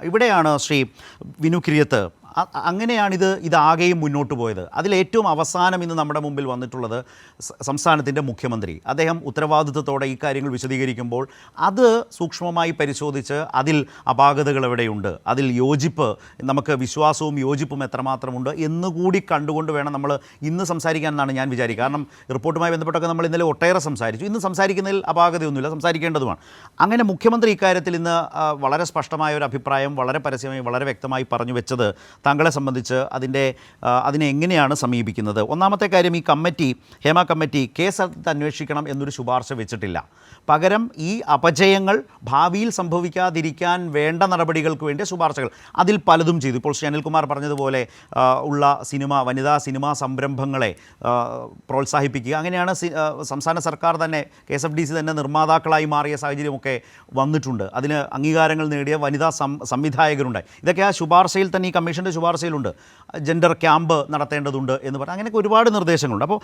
ഇവിടെയാണ് ശ്രീ വിനു കിരിയത്ത് ഇതാകെയും മുന്നോട്ട് പോയത്. അതിലേറ്റവും അവസാനം ഇന്ന് നമ്മുടെ മുമ്പിൽ വന്നിട്ടുള്ളത് സംസ്ഥാനത്തിൻ്റെ മുഖ്യമന്ത്രി. അദ്ദേഹം ഉത്തരവാദിത്വത്തോടെ ഈ കാര്യങ്ങൾ വിശദീകരിക്കുമ്പോൾ അത് സൂക്ഷ്മമായി പരിശോധിച്ച് അതിൽ അപാകതകൾ എവിടെയുണ്ട്, അതിൽ യോജിപ്പ്, നമുക്ക് വിശ്വാസവും യോജിപ്പും എത്രമാത്രമുണ്ട് എന്നുകൂടി കണ്ടുകൊണ്ട് വേണം നമ്മൾ ഇന്ന് സംസാരിക്കാൻ എന്നാണ് ഞാൻ വിചാരിക്കുക. കാരണം റിപ്പോർട്ടുമായി ബന്ധപ്പെട്ടൊക്കെ നമ്മൾ ഇന്നലെ ഒട്ടേറെ സംസാരിച്ചു. ഇന്ന് സംസാരിക്കുന്നതിൽ അപാകതയൊന്നുമില്ല, സംസാരിക്കേണ്ടതുമാണ്. അങ്ങനെ മുഖ്യമന്ത്രി ഇക്കാര്യത്തിൽ ഇന്ന് വളരെ സ്പഷ്ടമായ ഒരു അഭിപ്രായം വളരെ പരസ്യമായി വളരെ വ്യക്തമായി പറഞ്ഞു വെച്ചത് താങ്കളെ സംബന്ധിച്ച് അതിനെ എങ്ങനെയാണ് സമീപിക്കുന്നത്? ഒന്നാമത്തെ കാര്യം, ഈ കമ്മിറ്റി, ഹേമ കമ്മിറ്റി കേസ് അന്വേഷിക്കണം എന്നൊരു ശുപാർശ വെച്ചിട്ടില്ല. പകരം ഈ അപജയങ്ങൾ ഭാവിയിൽ സംഭവിക്കാതിരിക്കാൻ വേണ്ട നടപടികൾക്ക് വേണ്ടി ശുപാർശകൾ അതിൽ പലതും ചെയ്തു. ഇപ്പോൾ ശ്രീ അനിൽകുമാർ പറഞ്ഞതുപോലെ ഉള്ള വനിതാ സിനിമാ സംരംഭങ്ങളെ പ്രോത്സാഹിപ്പിക്കുക, അങ്ങനെയാണ് സംസ്ഥാന സർക്കാർ തന്നെ KSFDC തന്നെ നിർമ്മാതാക്കളായി മാറിയ സാഹചര്യമൊക്കെ വന്നിട്ടുണ്ട്. അതിന് അംഗീകാരങ്ങൾ നേടിയ വനിതാ സംവിധായകരുണ്ടായി. ഇതൊക്കെ ആ ശുപാർശയിൽ തന്നെ, ഈ കമ്മീഷൻ്റെ ശുപാർശയിലുണ്ട്. ജെൻഡർ ക്യാമ്പ് നടത്തേണ്ടതുണ്ട് എന്ന് പറഞ്ഞാൽ അങ്ങനെയൊക്കെ ഒരുപാട് നിർദ്ദേശങ്ങളുണ്ട്. അപ്പോൾ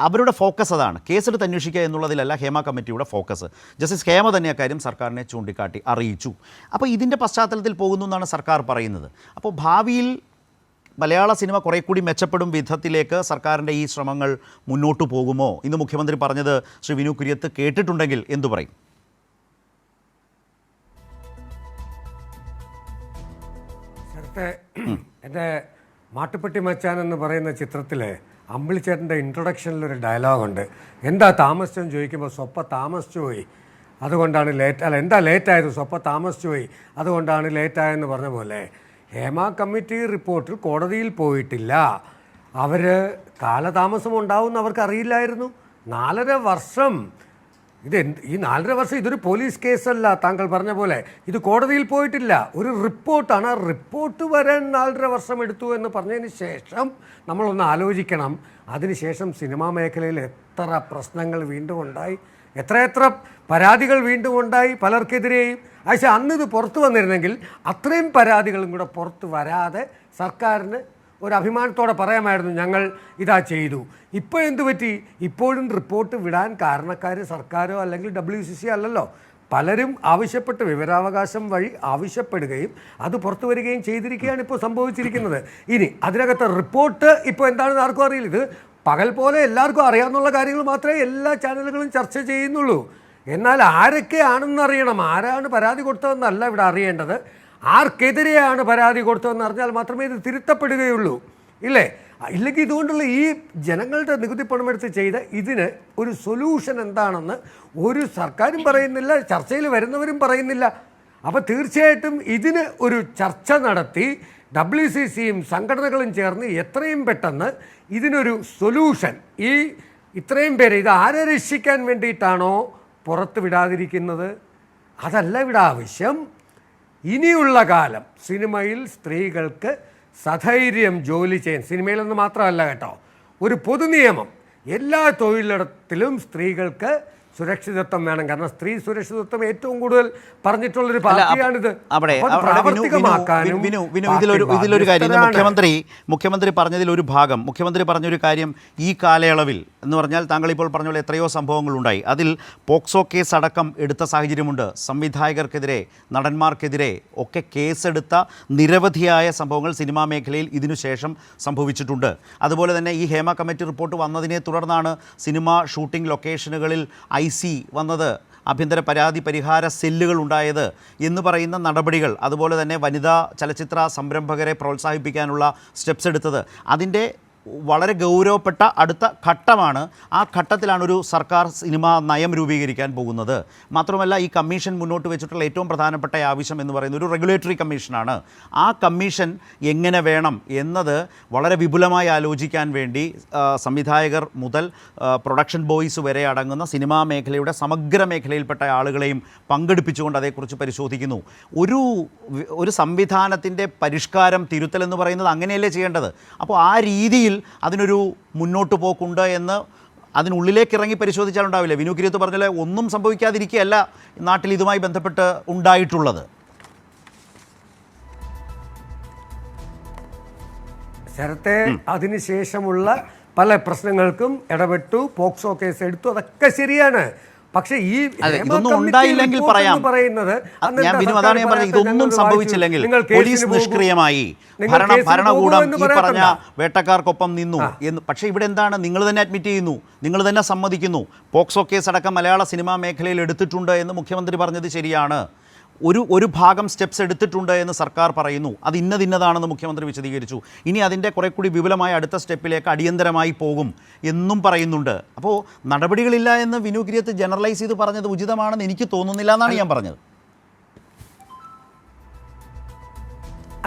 അവരുടെ ഫോക്കസ് അതാണ്, കേസെടുത്ത് അന്വേഷിക്കുക എന്നുള്ളതിലല്ല ഹേമ കമ്മിറ്റിയുടെ ഫോക്കസ്. ജസ്റ്റിസ് ഹേമ തന്നെ അക്കാര്യം സർക്കാരിനെ ചൂണ്ടിക്കാട്ടി അറിയിച്ചു. അപ്പോൾ ഇതിൻ്റെ പശ്ചാത്തലത്തിൽ പോകുന്നു എന്നാണ് സർക്കാർ പറയുന്നത്. അപ്പോൾ ഭാവിയിൽ മലയാള സിനിമ കുറേ കൂടി മെച്ചപ്പെടും വിധത്തിലേക്ക് സർക്കാരിൻ്റെ ഈ ശ്രമങ്ങൾ മുന്നോട്ട് പോകുമോ? ഇന്ന് മുഖ്യമന്ത്രി പറഞ്ഞത് ശ്രീ വിനു കുര്യത്ത് കേട്ടിട്ടുണ്ടെങ്കിൽ എന്തു പറയും? എൻ്റെ മാട്ടുപ്പെട്ടി മച്ചാൻ എന്ന് പറയുന്ന ചിത്രത്തിലെ അമ്പിളിച്ചേട്ടൻ്റെ ഇൻട്രൊഡക്ഷനിലൊരു ഡയലോഗുണ്ട്. എന്താ താമസിച്ചെന്ന് ചോദിക്കുമ്പോൾ സ്വപ്പ താമസിച്ചു പോയി, അതുകൊണ്ടാണ് എന്താ ലേറ്റായത്, സ്വപ്പ താമസിച്ചു പോയി, അതുകൊണ്ടാണ് ലേറ്റായെന്ന് പറഞ്ഞ പോലെ ഹേമ കമ്മിറ്റി റിപ്പോർട്ടിൽ കോടതിയിൽ പോയിട്ടില്ല. അവർ കാലതാമസം ഉണ്ടാവുമെന്ന് അവർക്ക് അറിയില്ലായിരുന്നു. 4.5 വർഷം ഈ 4.5 വർഷം ഇതൊരു പോലീസ് കേസല്ല, താങ്കൾ പറഞ്ഞ പോലെ ഇത് കോടതിയിൽ പോയിട്ടില്ല, ഒരു റിപ്പോർട്ടാണ്. ആ റിപ്പോർട്ട് വരാൻ 4.5 വർഷം എടുത്തു എന്ന് പറഞ്ഞതിന് ശേഷം നമ്മളൊന്ന് ആലോചിക്കണം. അതിനുശേഷം സിനിമാ മേഖലയിൽ എത്ര പ്രശ്നങ്ങൾ വീണ്ടും ഉണ്ടായി, എത്ര പരാതികൾ വീണ്ടും ഉണ്ടായി പലർക്കെതിരെയും. പക്ഷേ അന്നിത് പുറത്തു വന്നിരുന്നെങ്കിൽ അത്രയും പരാതികളും കൂടെ പുറത്ത് വരാതെ സർക്കാരിന് ഒരു അഭിമാനത്തോടെ പറയാമായിരുന്നു, ഞങ്ങൾ ഇതാ ചെയ്തു. ഇപ്പോൾ എന്തു പറ്റി? ഇപ്പോഴും റിപ്പോർട്ട് വിടാൻ കാരണക്കാർ സർക്കാരോ അല്ലെങ്കിൽ WCC അല്ലല്ലോ. പലരും ആവശ്യപ്പെട്ട് വിവരാവകാശം വഴി ആവശ്യപ്പെടുകയും അത് പുറത്തു വരികയും ചെയ്തിരിക്കുകയാണ് ഇപ്പോൾ സംഭവിച്ചിരിക്കുന്നത്. ഇനി അതിനകത്ത് റിപ്പോർട്ട് ഇപ്പോൾ എന്താണെന്ന് ആർക്കും അറിയില്ല. ഇത് പകൽ പോലെ എല്ലാവർക്കും അറിയാവുന്ന കാര്യങ്ങൾ മാത്രമേ എല്ലാ ചാനലുകളും ചർച്ച ചെയ്യുന്നുള്ളൂ. എന്നാൽ ആരൊക്കെയാണെന്നറിയണം. ആരാണ് പരാതി കൊടുത്തതെന്നല്ല ഇവിടെ അറിയേണ്ടത്, ആർക്കെതിരെയാണ് പരാതി കൊടുത്തതെന്ന് അറിഞ്ഞാൽ മാത്രമേ ഇത് തിരുത്തപ്പെടുകയുള്ളൂ, ഇല്ലേ? ഇല്ലെങ്കിൽ ഇതുകൊണ്ടുള്ള ഈ ജനങ്ങളുടെ നികുതി പണമെടുത്ത് ചെയ്ത ഇതിന് ഒരു സൊല്യൂഷൻ എന്താണെന്ന് ഒരു സർക്കാരും പറയുന്നില്ല, ചർച്ചയിൽ വരുന്നവരും പറയുന്നില്ല. അപ്പോൾ തീർച്ചയായിട്ടും ഇതിന് ഒരു ചർച്ച നടത്തി WCCയും സംഘടനകളും ചേർന്ന് എത്രയും പെട്ടെന്ന് ഇതിനൊരു സൊല്യൂഷൻ, ഈ ഇത്രയും പേര് ഇത് ആരെ രക്ഷിക്കാൻ വേണ്ടിയിട്ടാണോ പുറത്ത് വിടാതിരിക്കുന്നത്, അതല്ല ഇവിടെ ആവശ്യം. ഇനിയുള്ള കാലം സിനിമയിൽ സ്ത്രീകൾക്ക് സധൈര്യം ജോലി ചെയ്യാൻ, സിനിമയിലൊന്നും മാത്രമല്ല കേട്ടോ, ഒരു പൊതു നിയമം എല്ലാ തൊഴിലിടത്തിലും സ്ത്രീകൾക്ക് സുരക്ഷിതത്വം വേണം. കാരണം സ്ത്രീ സുരക്ഷിതത്വം ഏറ്റവും കൂടുതൽ പറഞ്ഞിട്ടുള്ളൊരു പാർട്ടിയാണിത്. ഇതിലൊരു കാര്യം മുഖ്യമന്ത്രി പറഞ്ഞതിൽ ഒരു ഭാഗം, മുഖ്യമന്ത്രി പറഞ്ഞൊരു കാര്യം, ഈ കാലയളവിൽ എന്ന് പറഞ്ഞാൽ താങ്കൾ ഇപ്പോൾ പറഞ്ഞ പോലെ എത്രയോ സംഭവങ്ങളുണ്ടായി, അതിൽ പോക്സോ കേസ് അടക്കം എടുത്ത സാഹചര്യമുണ്ട്. സംവിധായകർക്കെതിരെ, നടന്മാർക്കെതിരെ ഒക്കെ കേസെടുത്ത നിരവധിയായ സംഭവങ്ങൾ സിനിമാ മേഖലയിൽ ഇതിനുശേഷം സംഭവിച്ചിട്ടുണ്ട്. അതുപോലെ തന്നെ ഈ ഹേമ കമ്മിറ്റി റിപ്പോർട്ട് വന്നതിനെ തുടർന്നാണ് സിനിമ ഷൂട്ടിംഗ് ലൊക്കേഷനുകളിൽ IC വന്നത്, ആഭ്യന്തര പരാതി പരിഹാര സെല്ലുകൾ ഉണ്ടായത് എന്ന് പറയുന്ന നടപടികൾ, അതുപോലെ തന്നെ വനിതാ ചലച്ചിത്ര സംരംഭകരെ പ്രോത്സാഹിപ്പിക്കാനുള്ള സ്റ്റെപ്സ് എടുത്തത്, അതിൻ്റെ വളരെ ഗൗരവപ്പെട്ട അടുത്ത ഘട്ടമാണ്. ആ ഘട്ടത്തിലാണ് ഒരു സർക്കാർ സിനിമാ നയം രൂപീകരിക്കാൻ പോകുന്നത്. മാത്രമല്ല ഈ കമ്മീഷൻ മുന്നോട്ട് വെച്ചിട്ടുള്ള ഏറ്റവും പ്രധാനപ്പെട്ട ആവശ്യം എന്ന് പറയുന്നത് ഒരു റെഗുലേറ്ററി കമ്മീഷനാണ്. ആ കമ്മീഷൻ എങ്ങനെ വേണം എന്നത് വളരെ വിപുലമായി ആലോചിക്കാൻ വേണ്ടി സംവിധായകർ മുതൽ പ്രൊഡക്ഷൻ ബോയ്സ് വരെ അടങ്ങുന്ന സിനിമാ മേഖലയുടെ സമഗ്ര മേഖലയിൽപ്പെട്ട ആളുകളെയും പങ്കെടുപ്പിച്ചുകൊണ്ട് അതേക്കുറിച്ച് പരിശോധിക്കുന്നു. ഒരു സംവിധാനത്തിൻ്റെ പരിഷ്കാരം, തിരുത്തൽ എന്ന് പറയുന്നത് അങ്ങനെയല്ലേ ചെയ്യേണ്ടത്? അപ്പോൾ ആ രീതിയിൽ അതിനൊരു മുന്നോട്ട് പോക്കുണ്ട് എന്ന് അതിനുള്ളിലേക്ക് ഇറങ്ങി പരിശോധിച്ചാലുണ്ടാവില്ല. വിനു കിരിയത്ത് പറഞ്ഞാൽ ഒന്നും സംഭവിക്കാതിരിക്കുകയല്ല നാട്ടിൽ ഇതുമായി ബന്ധപ്പെട്ട് ഉണ്ടായിട്ടുള്ളത്. ശരത്തെ അതിനുശേഷമുള്ള പല പ്രശ്നങ്ങൾക്കും ഇടപെട്ടു, പോക്സോ കേസ് എടുത്തു, അതൊക്കെ ശരിയാണ്. പക്ഷേ ഈ അതെ, ഹേമ ഇതൊന്നും കമ്മിറ്റി ഉണ്ടായില്ലെങ്കിൽ റിപ്പോർട്ട് പറയാം. എന്ന് പറയുന്നത് അന്ന് ഞാൻ എന്താ ബിനു സർക്കാർ അതാണ് ഞാൻ പറഞ്ഞത്, പറയാത്തത്? ഇതൊന്നും ഞങ്ങൾ സംഭവിച്ചില്ലെങ്കിൽ നിങ്ങൾ കേസിന് പോലീസ് പോകും. നിഷ്ക്രിയമായി, നിങ്ങൾ കേസിന് ഭരണകൂടം പോകുമെന്ന് ഈ പറഞ്ഞ പറയത്തണ്ട. വേട്ടക്കാർക്കൊപ്പം നിന്നു എന്ന്. പക്ഷേ ഇവിടെ എന്താണ്, നിങ്ങൾ തന്നെ അഡ്മിറ്റ് ചെയ്യുന്നു, നിങ്ങൾ തന്നെ സമ്മതിക്കുന്നു. പോക്സോ കേസ് അടക്കം മലയാള സിനിമാ മേഖലയിൽ എടുത്തിട്ടുണ്ട് എന്ന് മുഖ്യമന്ത്രി പറഞ്ഞത് ശരിയാണ്. ഒരു ഭാഗം സ്റ്റെപ്സ് എടുത്തിട്ടുണ്ട് എന്ന് സർക്കാർ പറയുന്നു. അത് ഇന്നതാണെന്ന് മുഖ്യമന്ത്രി വിശദീകരിച്ചു. ഇനി അതിൻ്റെ കുറെ കൂടി വിപുലമായ അടുത്ത സ്റ്റെപ്പിലേക്ക് അടിയന്തരമായി പോകും എന്നും പറയുന്നുണ്ട്. അപ്പോൾ നടപടികളില്ല എന്ന് വിനു കിരിയത്ത് ജനറലൈസ് ചെയ്ത് പറഞ്ഞത് ഉചിതമാണെന്ന് എനിക്ക് തോന്നുന്നില്ല എന്നാണ് ഞാൻ പറഞ്ഞത്.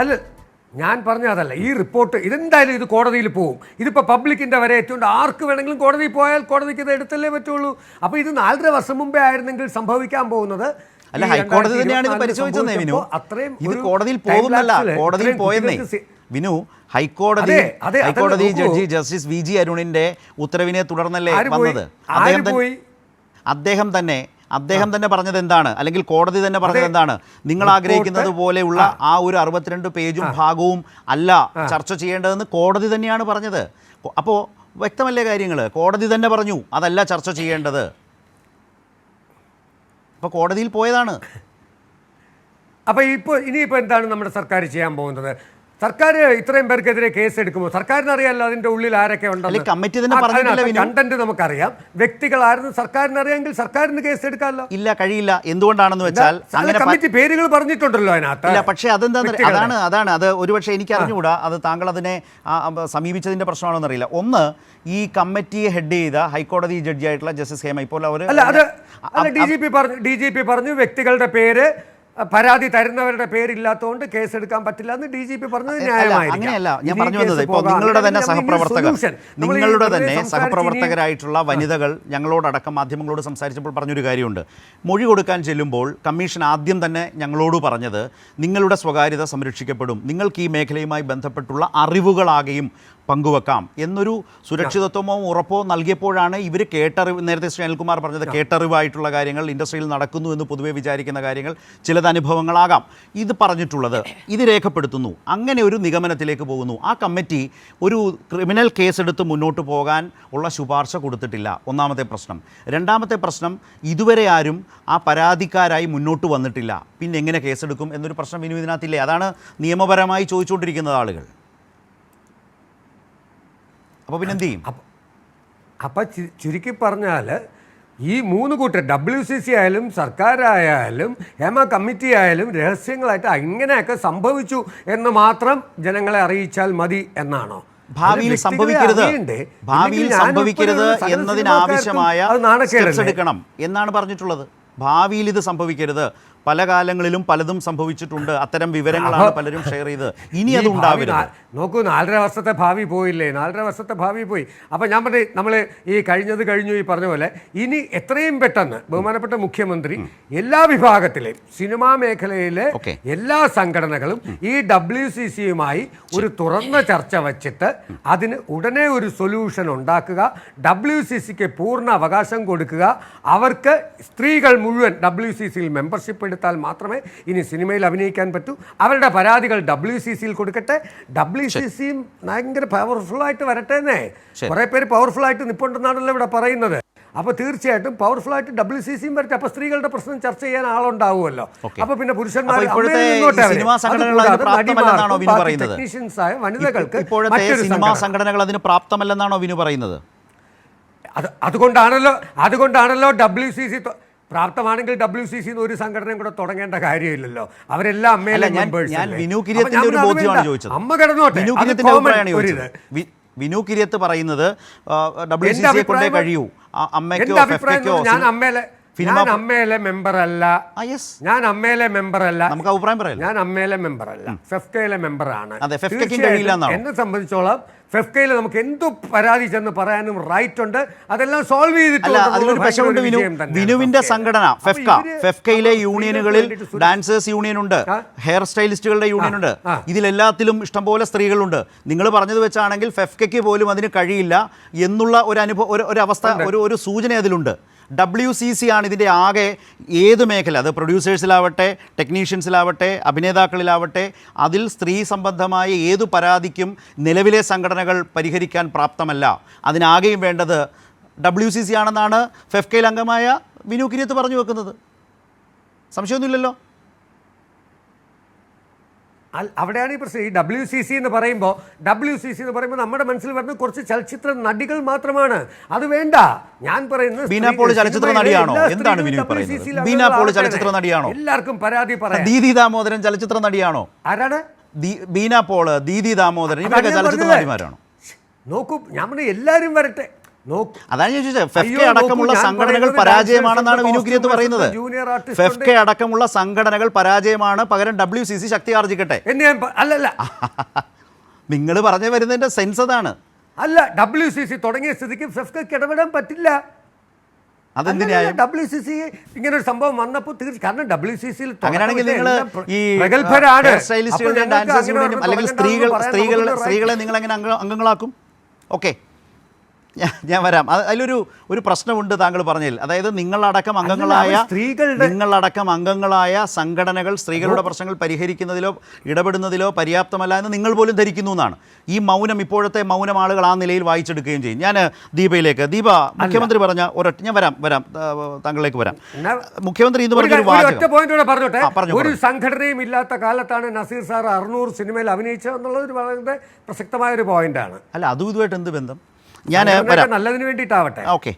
അല്ല, ഞാൻ പറഞ്ഞ അതല്ല. ഈ റിപ്പോർട്ട് ഇതെന്തായാലും ഇത് കോടതിയിൽ പോകും. ഇതിപ്പോൾ പബ്ലിക്കിൻ്റെ വരെ എത്തിയുണ്ട്. ആർക്ക് വേണമെങ്കിലും കോടതിയിൽ പോയാൽ കോടതിക്ക് ഇത് എടുത്തല്ലേ പറ്റുള്ളൂ. അപ്പോൾ ഇത് 4.5 വർഷം മുമ്പേ ആയിരുന്നെങ്കിൽ സംഭവിക്കാൻ പോകുന്നത്, അല്ല, ഹൈക്കോടതി തന്നെയാണ് ഇത് പരിശോധിച്ചത് വിനു. ഇത് കോടതിയിൽ പോകുന്നല്ല, കോടതിയിൽ പോയെന്നേ വിനു. ഹൈക്കോടതി ജഡ്ജി ജസ്റ്റിസ് വി ജി അരുണിന്റെ ഉത്തരവിനെ തുടർന്നല്ലേ വന്നത്. അദ്ദേഹം തന്നെ പറഞ്ഞത് എന്താണ്, അല്ലെങ്കിൽ കോടതി തന്നെ പറഞ്ഞത് എന്താണ്, നിങ്ങൾ ആഗ്രഹിക്കുന്നത് പോലെയുള്ള ആ ഒരു 62 പേജും ഭാഗവും അല്ല ചർച്ച ചെയ്യേണ്ടതെന്ന് കോടതി തന്നെയാണ് പറഞ്ഞത്. അപ്പോൾ വ്യക്തമല്ലേ കാര്യങ്ങൾ? കോടതി തന്നെ പറഞ്ഞു അതല്ല ചർച്ച ചെയ്യേണ്ടത്. അപ്പോൾ കോടതിയിൽ പോയതാണ്. അപ്പോൾ ഇനിയിപ്പോൾ എന്താണ് നമ്മുടെ സർക്കാർ ചെയ്യാൻ പോകുന്നത്? സർക്കാർ ഇത്രയും പേർക്കെതിരെ കേസ് എടുക്കുമ്പോൾ സർക്കാരിന് അറിയാമല്ലോ അതിൻ്റെ ഉള്ളിൽ ആരൊക്കെ ഉണ്ടെന്ന്. കമ്മിറ്റി തന്നെ പറഞ്ഞിട്ടില്ല. കണ്ടന്റ് നമുക്കറിയാം, വ്യക്തികളായിരുന്നു സർക്കാരിന് അറിയാമെങ്കിൽ സർക്കാരിന് കേസ് എടുക്കാമല്ലോ. ഇല്ല, കഴിയില്ല. എന്തുകൊണ്ടാണെന്ന് വെച്ചാൽ അങ്ങനെ കമ്മിറ്റി പേരുകൾ പറഞ്ഞിട്ടുണ്ടല്ലോ അതിനകത്ത്. ഇല്ല, പക്ഷേ അതാണ് അത് ഒരുപക്ഷെ എനിക്ക് അറിഞ്ഞുകൂടാ. അത് താങ്കൾ അതിനെ സമീപിച്ചതിൻ്റെ പ്രശ്നമാണെന്ന് അറിയില്ല. ഒന്ന്, ഈ കമ്മിറ്റിയെ ഹെഡ് ചെയ്ത ഹൈക്കോടതി ജഡ്ജിയായിട്ടുള്ള ജസ്റ്റിസ് ഹേമ ഇപ്പോൾ അവർ ഡി ജി പി പറഞ്ഞു വ്യക്തികളുടെ പേര്, പരാതി തരുന്നവരുടെ പേരില്ലാത്തതുകൊണ്ട് കേസെടുക്കാൻ പറ്റില്ല എന്ന് ഡി ജി പി പറഞ്ഞത് ന്യായമായിരിക്കും. അങ്ങനെയല്ല ഞാൻ പറഞ്ഞു വന്നത്. ഇപ്പോൾ നിങ്ങളുടെ തന്നെ സഹപ്രവർത്തകരായിട്ടുള്ള വനിതകൾ ഞങ്ങളോടടക്കം മാധ്യമങ്ങളോട് സംസാരിച്ചപ്പോൾ പറഞ്ഞൊരു കാര്യമുണ്ട്. മൊഴി കൊടുക്കാൻ ചെല്ലുമ്പോൾ കമ്മീഷൻ ആദ്യം തന്നെ ഞങ്ങളോട് പറഞ്ഞത് നിങ്ങളുടെ സ്വകാര്യത സംരക്ഷിക്കപ്പെടും, നിങ്ങൾക്ക് ഈ മേഖലയുമായി ബന്ധപ്പെട്ടുള്ള അറിവുകളാകെയും പങ്കുവെക്കാം എന്നൊരു സുരക്ഷിതത്വമോ ഉറപ്പോ നൽകിയപ്പോഴാണ് ഇവർ കേട്ടറിവ്, നേരത്തെ ശ്രീ അനിൽകുമാർ പറഞ്ഞത് കേട്ടറിവായിട്ടുള്ള കാര്യങ്ങൾ, ഇൻഡസ്ട്രിയിൽ നടക്കുന്നു എന്ന് പൊതുവെ വിചാരിക്കുന്ന കാര്യങ്ങൾ, ചിലത് അനുഭവങ്ങളാകാം, ഇത് പറഞ്ഞിട്ടുള്ളത്, ഇത് രേഖപ്പെടുത്തുന്നു. അങ്ങനെ ഒരു നിഗമനത്തിലേക്ക് പോകുന്നു. ആ കമ്മിറ്റി ഒരു ക്രിമിനൽ കേസെടുത്ത് മുന്നോട്ട് പോകാൻ ഉള്ള ശുപാർശ കൊടുത്തിട്ടില്ല. ഒന്നാമത്തെ പ്രശ്നം. രണ്ടാമത്തെ പ്രശ്നം, ഇതുവരെ ആരും ആ പരാതിക്കാരായി മുന്നോട്ട് വന്നിട്ടില്ല. പിന്നെ എങ്ങനെ കേസെടുക്കും എന്നൊരു പ്രശ്നം ഇനി ഇതിനകത്തില്ലേ? അതാണ് നിയമപരമായി ചോദിച്ചുകൊണ്ടിരിക്കുന്നത് ആളുകൾ. അപ്പോൾ പിന്നെ എന്ത് ചെയ്യും? അപ്പം ചുരുക്കി പറഞ്ഞാൽ ഈ 3 കൂട്ടർ WCC ആയാലും സർക്കാരായാലും ഹേമ കമ്മിറ്റി ആയാലും രഹസ്യങ്ങളായിട്ട് ഇങ്ങനെയൊക്കെ സംഭവിച്ചു എന്ന് മാത്രം ജനങ്ങളെ അറിയിച്ചാൽ മതി എന്നാണോ? ഭാവിയിൽ സംഭവിക്കരുത് എന്നതിനാവശ്യമായ സ്റ്റെപ്സ് എടുക്കണം എന്നാണ് പറഞ്ഞിട്ടുള്ളത്. ഭാവിയിൽ ഇത് സംഭവിക്കരുത്. പല കാലങ്ങളിലും പലതും സംഭവിച്ചിട്ടുണ്ട്. അത്തരം വിവരങ്ങളാണ് പലരും ഷെയർ ചെയ്ത്. ഇനി അത് ഉണ്ടാവില്ല. നോക്കൂ, 4.5 വർഷത്തെ ഭാവി പോയില്ലേ? 4.5 വർഷത്തെ ഭാവി പോയി. അപ്പോൾ ഞാൻ പറഞ്ഞു, നമ്മൾ ഈ കഴിഞ്ഞു ഈ പറഞ്ഞ പോലെ ഇനി എത്രയും പെട്ടെന്ന് ബഹുമാനപ്പെട്ട മുഖ്യമന്ത്രി എല്ലാ വിഭാഗത്തിലെയും സിനിമാ മേഖലയിലെ എല്ലാ സംഘടനകളും ഈ WCCയുമായി ഒരു തുറന്ന ചർച്ച വച്ചിട്ട് അതിന് ഉടനെ ഒരു സൊല്യൂഷൻ ഉണ്ടാക്കുക, WCCക്ക് പൂർണ്ണ അവകാശം കൊടുക്കുക, അവർക്ക് സ്ത്രീകൾ മുഴുവൻ WCCയിൽ മെമ്പർഷിപ്പ് എടുത്താൽ മാത്രമേ ഇനി സിനിമയിൽ അഭിനയിക്കാൻ പറ്റൂ. അവരുടെ പരാതികൾ WCCയിൽ കൊടുക്കട്ടെ. WCCയും ഭയങ്കര പവർഫുള്ളായിട്ട് വരട്ടെന്നേ. കുറേ പേര് പവർഫുള്ളായിട്ട് നിൽപ്പുണ്ടെന്നാണല്ലോ ഇവിടെ പറയുന്നത്. അപ്പോൾ തീർച്ചയായിട്ടും പവർഫുള്ളായിട്ട് WCCയും വരട്ടെ. അപ്പോൾ സ്ത്രീകളുടെ പ്രശ്നം ചർച്ച ചെയ്യാൻ ആളുണ്ടാവുമല്ലോ. അപ്പോൾ പിന്നെ പുരുഷന്മാർ ടെക്നീഷ്യൻസായ വനിതകൾക്ക് സിനിമാ സംഘടനകൾ അതിന് പ്രാപ്തമല്ലെന്നാണോ വിനു പറയുന്നത്? അതുകൊണ്ടാണല്ലോ WCC പ്രാപ്തമാണെങ്കിൽ WCC ഒരു സംഘടനയും കൂടെ തുടങ്ങേണ്ട കാര്യമില്ലല്ലോ. അവരെല്ലാം അമ്മ വിനു കിരിയത്ത് പറയുന്നത് WCC കൊണ്ടേ കഴിയൂ. ഞാൻ അമ്മയിലെ മെമ്പറല്ല. നമുക്ക് അഭിപ്രായം പറയാം. ഞാൻ അമ്മയിലെ മെമ്പറല്ല, ഫെഫ്കയിലെ മെമ്പറാണ്. എന്നെ സംബന്ധിച്ചോളം ഫെഫ്കയിൽ നമുക്ക് എന്തു പരാതി ചെന്ന് പറയാനും റൈറ്റ് ഉണ്ട്. അതെല്ലാം സോൾവ് ചെയ്തിട്ടുണ്ട്. വിനുവിന്റെ സംഘടന ഫെഫ്കയിലെ യൂണിയനുകളിൽ ഡാൻസേഴ്സ് യൂണിയൻ ഉണ്ട്, ഹെയർ സ്റ്റൈലിസ്റ്റുകളുടെ യൂണിയൻ ഉണ്ട്. ഇതിലെല്ലാത്തിലും ഇഷ്ടംപോലെ സ്ത്രീകളുണ്ട്. നിങ്ങൾ പറഞ്ഞത് വെച്ചാണെങ്കിൽ ഫെഫ്കയ്ക്ക് പോലും അതിന് കഴിയില്ല എന്നുള്ള ഒരു അവസ്ഥ, ഒരു സൂചന അതിലുണ്ട്. WCC ആണ് ഇതിൻ്റെ ആകെ ഏത് മേഖല, അത് പ്രൊഡ്യൂസേഴ്സിലാവട്ടെ, ടെക്നീഷ്യൻസിലാവട്ടെ, അഭിനേതാക്കളിലാവട്ടെ, അതിൽ സ്ത്രീ സംബന്ധമായ ഏതു പരാതിക്കും നിലവിലെ സംഘടനകൾ പരിഹരിക്കാൻ പ്രാപ്തമല്ല. അതിനാകെയും വേണ്ടത് WCC ആണെന്നാണ് ഫെഫ്കയിൽ അംഗമായ വിനു കിരിയത്ത് പറഞ്ഞു വെക്കുന്നത്. സംശയമൊന്നുമില്ലല്ലോ. അവിടെയാണ് ഈ പ്രശ്നം. ഈ WCC എന്ന് പറയുമ്പോൾ നമ്മുടെ മനസ്സിൽ വരുന്ന കുറച്ച് ചലച്ചിത്ര നടികൾ മാത്രമാണ്. അത് വേണ്ട. ഞാൻ പറയുന്നത് ബീന പോൾ ചലച്ചിത്ര നടിയാണോ? എന്താണ് വിനു പറയുന്നത്? ബീന പോൾ ചലച്ചിത്ര നടിയാണോ? എല്ലാവർക്കും പരാതി പറയാം. ദീദി ദാമോദരൻ ചലച്ചിത്ര നടിയാണോ? ആരാണ്? ബീന പോള്, ദീദി ദാമോദരൻ, ഇവരൊക്കെ ചലച്ചിത്ര നടിമാരാണോ? നോക്കൂ, ഞാൻ പറഞ്ഞു എല്ലാവരും വരട്ടെ. അതാണ് ഞാൻ ചോദിച്ചത്. ഫെഫ്കെ അടക്കമുള്ള സംഘടനകൾ പരാജയമാണെന്നാണ് വിനു കിരിയത്ത് പറയുന്നത്. ഫെഫ്കെ അടക്കമുള്ള സംഘടനകൾ പരാജയമാണ്, പകരം WCC ശക്തി ആർജിക്കട്ടെ. അല്ലല്ല, നിങ്ങൾ പറഞ്ഞു വരുന്നതിന്റെ സെൻസ് അതാണ്. അല്ല, WCC തുടങ്ങിയ സ്ഥിതിക്ക് ഫെഫ്കയ്ക്ക് ഇടപെടാൻ പറ്റില്ല. അതെന്തിനാണ് WCC ഇങ്ങനെ ഒരു സംഭവം വന്നപ്പോൾ കാരണം WCC-യിൽ അങ്ങനെയാണെങ്കിൽ നിങ്ങൾ ഈ പ്രഗത്ഭരാണ് സ്റ്റൈലിസ്റ്റുകളുടെയും ഡാൻസേഴ്സ് യൂണിയനും അല്ലെങ്കിൽ സ്ത്രീകളെ നിങ്ങൾ എങ്ങനെ അംഗങ്ങളാക്കും? ഓക്കെ, ഞാൻ വരാം. അതിലൊരു പ്രശ്നമുണ്ട് താങ്കൾ പറഞ്ഞതിൽ. അതായത് നിങ്ങളടക്കം അംഗങ്ങളായ സംഘടനകൾ സ്ത്രീകളുടെ പ്രശ്നങ്ങൾ പരിഹരിക്കുന്നതിലോ ഇടപെടുന്നതിലോ പര്യാപ്തമല്ല എന്ന് നിങ്ങൾ പോലും ധരിക്കുന്നു എന്നാണ്. ഈ മൗനം, ഇപ്പോഴത്തെ മൗനം ആളുകൾ ആ നിലയിൽ വായിച്ചെടുക്കുകയും ചെയ്യും. ഞാൻ ദീപയിലേക്ക്, ദീപ, മുഖ്യമന്ത്രി പറഞ്ഞ ഞാൻ വരാം താങ്കളിലേക്ക് വരാം. മുഖ്യമന്ത്രി ഇന്ന് പറഞ്ഞ ഒരു സംഘടനയും ഇല്ലാത്ത കാലത്താണ് നസീർ സാർ 600 സിനിമയിൽ അഭിനയിച്ചത് എന്നുള്ളത് വളരെ പ്രസക്തമായ ഒരു പോയിന്റാണ്. അല്ല, അതും ഇതുമായിട്ട് എന്ത് ബന്ധം? ഞാൻ നല്ലതിന് വേണ്ടിയിട്ടാവട്ടെ. ഓക്കെ,